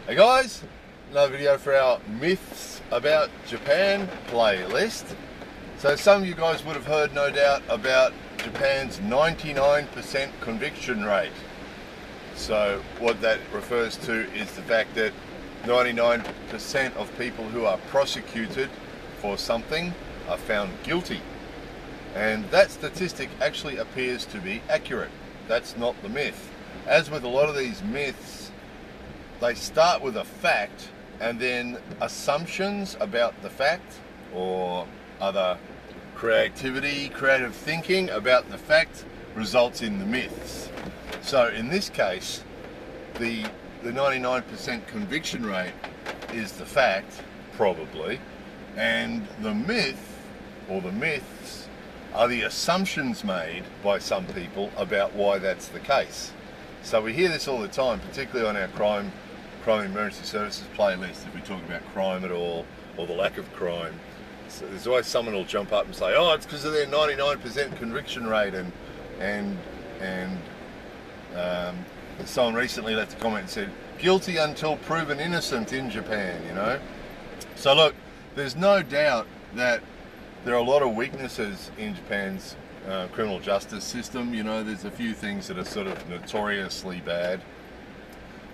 Hey guys, another video for our Myths About Japan playlist. So some of you guys would have heard, no doubt, about Japan's 99% conviction rate. So what that refers to is the fact that 99% of people who are prosecuted for something are found guilty. And that statistic actually appears to be accurate. That's not the myth. As with a lot of these myths, they start with a fact and then assumptions about the fact or other creative thinking about the fact results in the myths. So in this case, the 99% conviction rate is the fact, probably, and the myth or the myths are the assumptions made by some people about why that's the case. So we hear this all the time, particularly on our crime and emergency services playlist, if we talk about crime at all, or the lack of crime. So there's always someone who'll jump up and say, oh, it's because of their 99% conviction rate, and someone recently left a comment and said, guilty until proven innocent in Japan, you know. So look, there's no doubt that there are a lot of weaknesses in Japan's criminal justice system. You know, there's a few things that are sort of notoriously bad.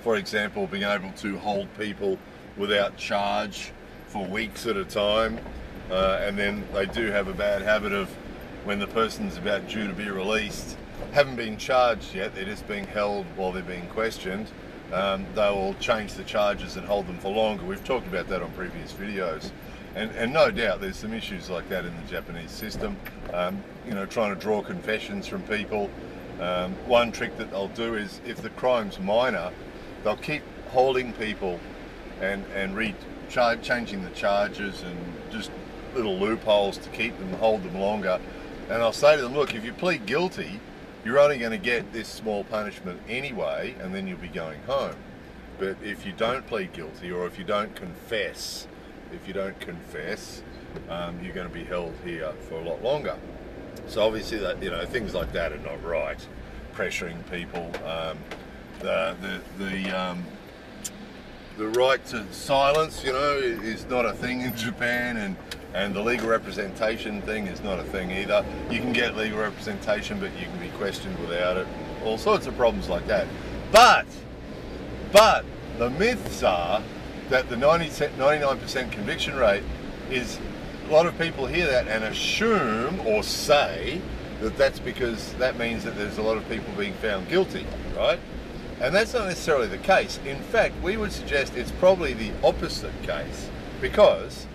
For example, being able to hold people without charge for weeks at a time, and then they do have a bad habit of, when the person's about due to be released, haven't been charged yet, they're just being held while they're being questioned, they will change the charges and hold them for longer. We've talked about that on previous videos. And no doubt there's some issues like that in the Japanese system. You know, trying to draw confessions from people. One trick that they'll do is, if the crime's minor, they'll keep holding people and changing the charges and just little loopholes to keep them, hold them longer. And I'll say to them, look, if you plead guilty, you're only going to get this small punishment anyway, and then you'll be going home. But if you don't plead guilty, or if you don't confess, you're going to be held here for a lot longer. So obviously, that, you know, things like that are not right. Pressuring people, the right to silence, you know, is not a thing in Japan, and the legal representation thing is not a thing either. You can get legal representation, but you can be questioned without it. All sorts of problems like that. But the myths are that the 99% conviction rate is, a lot of people hear that and assume or say that that's because that means that there's a lot of people being found guilty, right? And that's not necessarily the case. In fact, we would suggest it's probably the opposite case, because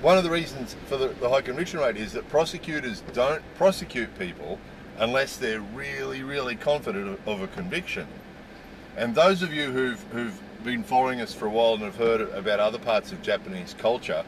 one of the reasons for the high conviction rate is that prosecutors don't prosecute people unless they're really, really confident of a conviction. And those of you who've been following us for a while and have heard about other parts of Japanese culture,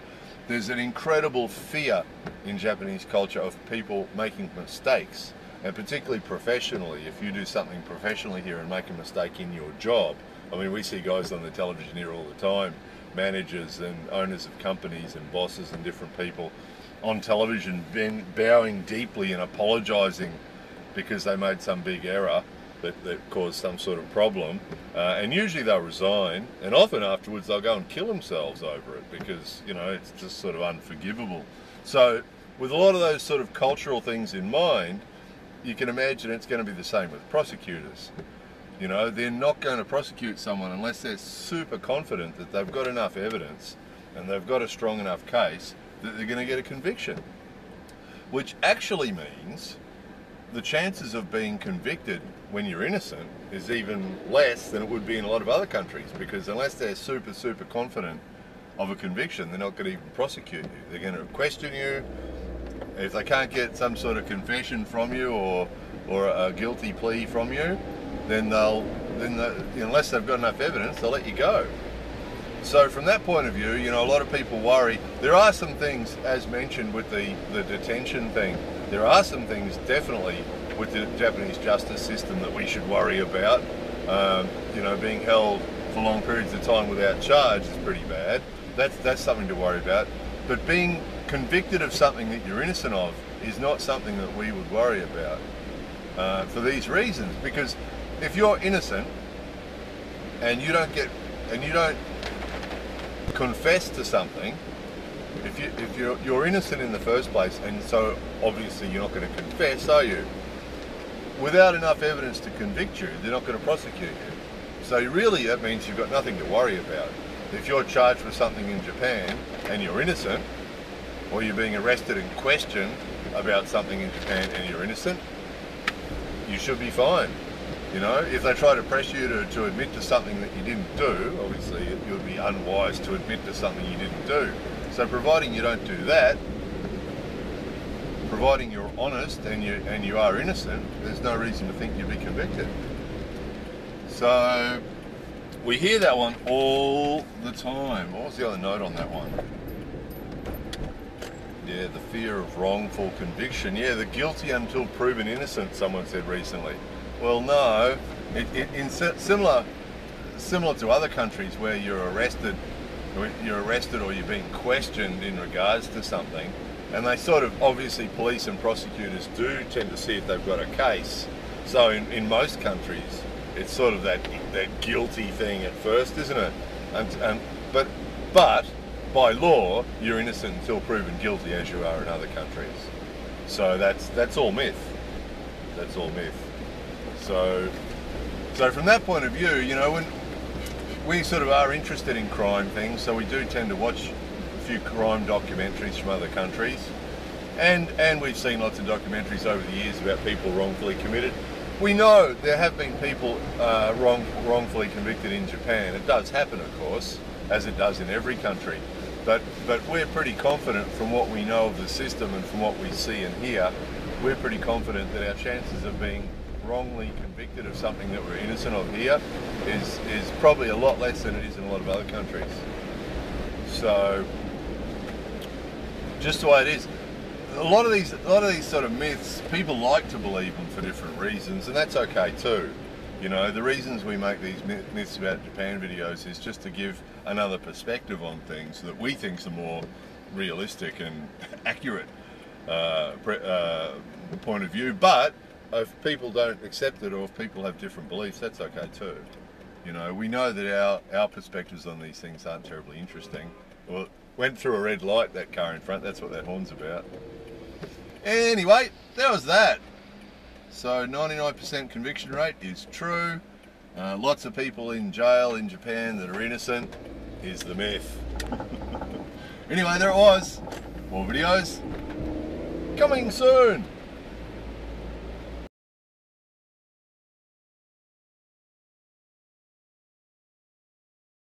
there's an incredible fear in Japanese culture of people making mistakes, and particularly professionally. If you do something professionally here and make a mistake in your job, I mean, we see guys on the television here all the time, managers and owners of companies and bosses and different people on television bowing deeply and apologising because they made some big error that caused some sort of problem, and usually they'll resign, and often afterwards they'll go and kill themselves over it, because, you know, it's just sort of unforgivable. So with a lot of those sort of cultural things in mind, you can imagine it's going to be the same with prosecutors. You know, they're not going to prosecute someone unless they're super confident that they've got enough evidence and they've got a strong enough case that they're going to get a conviction, which actually means the chances of being convicted when you're innocent is even less than it would be in a lot of other countries, because unless they're super confident of a conviction, they're not going to even prosecute you. They're going to question you. If they can't get some sort of confession from you or a guilty plea from you, then unless they've got enough evidence, they'll let you go. So from that point of view, you know, a lot of people worry. There are some things, as mentioned with the detention thing, there are some things definitely with the Japanese justice system that we should worry about. You know, being held for long periods of time without charge is pretty bad. That's something to worry about. But being convicted of something that you're innocent of is not something that we would worry about for these reasons. Because if you're innocent and you don't confess to something, if you're innocent in the first place, and so obviously you're not going to confess, are you? Without enough evidence to convict you, they're not going to prosecute you. So really, that means you've got nothing to worry about. If you're charged with something in Japan and you're innocent, or you're being arrested and questioned about something in Japan and you're innocent, you should be fine. You know, if they try to press you to admit to something that you didn't do, obviously it would be unwise to admit to something you didn't do. So providing you don't do that, providing you're honest and you are innocent, there's no reason to think you'll be convicted. So we hear that one all the time. What was the other note on that one? Yeah, the fear of wrongful conviction. Yeah, the guilty until proven innocent, someone said recently. Well, no, similar to other countries where you're arrested or you're being questioned in regards to something, and they sort of, obviously police and prosecutors do tend to see if they've got a case. So in most countries, it's sort of that guilty thing at first, isn't it? But by law, you're innocent until proven guilty, as you are in other countries. So that's all myth. That's all myth. So from that point of view, you know, when we sort of are interested in crime things, so we do tend to watch a few crime documentaries from other countries, and we've seen lots of documentaries over the years about people wrongfully committed. We know there have been people wrongfully convicted in Japan. It does happen, of course, as it does in every country. But we're pretty confident from what we know of the system and from what we see and hear, we're pretty confident that our chances of being wrongly convicted of something that we're innocent of here is probably a lot less than it is in a lot of other countries. So just the way it is. A lot of these sort of myths, people like to believe them for different reasons, and that's okay too. You know, the reasons we make these myths about Japan videos is just to give another perspective on things that we think is a more realistic and accurate point of view. But if people don't accept it, or if people have different beliefs, that's okay too. You know, we know that our perspectives on these things aren't terribly interesting. Well, it went through a red light, that car in front. That's what that horn's about. Anyway, that was that. So 99% conviction rate is true. Lots of people in jail in Japan that are innocent is the myth. Anyway, there it was. More videos coming soon.